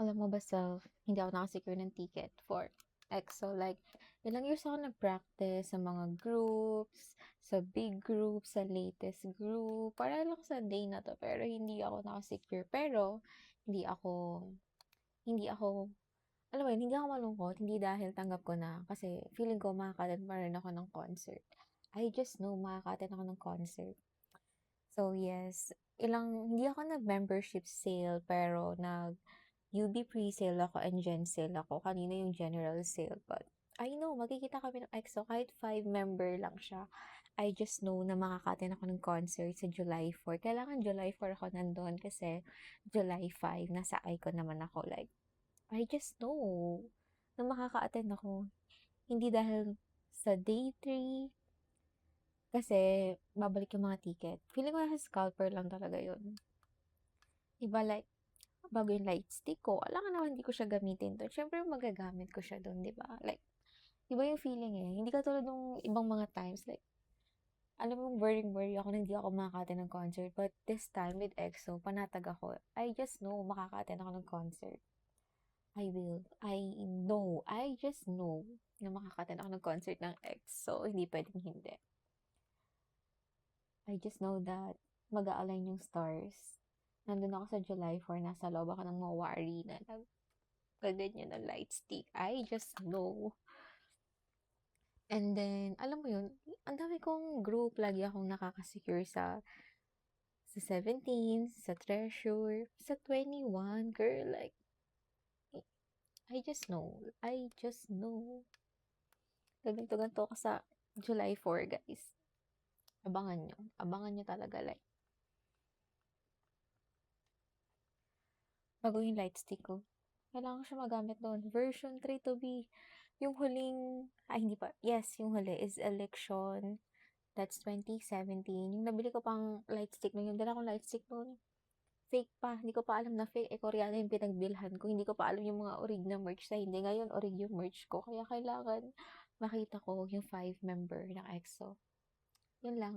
Alam mo basta hindi ako naka-secure ng ticket for EXO. Like, ilang years ako nag-practice sa mga groups, sa big group, sa latest group. Para lang sa day na to, pero hindi ako naka-secure. Pero, hindi ako, hindi ako, alam mo yun, hindi ako malungkot. Hindi dahil tanggap ko na. Kasi, feeling ko makaka-attend pa rin ako ng concert. I just know makaka-attend ako ng concert. So, yes, hindi ako nag-membership sale, pero UB pre-sale ako and Gen sale ako. Kanina yung general sale. But I know, magkikita kami ng EXO kahit 5 member lang siya. I just know na makaka-attend ako ng concert sa July 4. Kailangan July 4 ako nandun kasi July 5, nasa icon naman ako. Like, I just know na makaka-attend ako. Hindi dahil sa day 3, kasi babalik yung mga ticket. Feeling ko nasa scalper lang talaga yun. Iba like, bago yung light stick ko, alam nga naman hindi ko siya gamitin doon. Siyempre, magagamit ko siya doon, di ba? Like, iba yung feeling eh. Hindi katulad ng ibang mga times, like, alam mo, worry ako na hindi ako makaka ng concert. But this time, with EXO, panatag ako. I just know makaka-attend ako ng concert. I will. I just know na makaka-attend ako ng concert ng EXO. Hindi pwedeng hindi. I just know that mag-a-align yung stars. Nandun ako sa July 4, nasa loob ako ng MOA Arena. Ganyan ng light stick. I just know. And then, alam mo yun, ang dami kong group. Lagi akong nakaka-secure sa 17, sa Treasure, sa 21. Girl, like, I just know. I just know. Ganito-ganto ka sa July 4, guys. Abangan nyo. Abangan nyo talaga, like, bago yung light stick ko. Kailangan ko siya magamit doon. Version 3 to be yung huling, hindi pa. Yes, yung huli is Election. That's 2017. Yung nabili ko pang light stick nun, yung dala kong light stick nun, fake pa. Hindi ko pa alam na fake. Koreano yung pinagbilhan ko. Hindi ko pa alam yung mga orig na merch na hindi. Ngayon, orig yung merch ko. Kaya kailangan makita ko yung 5 member ng EXO. Yun lang.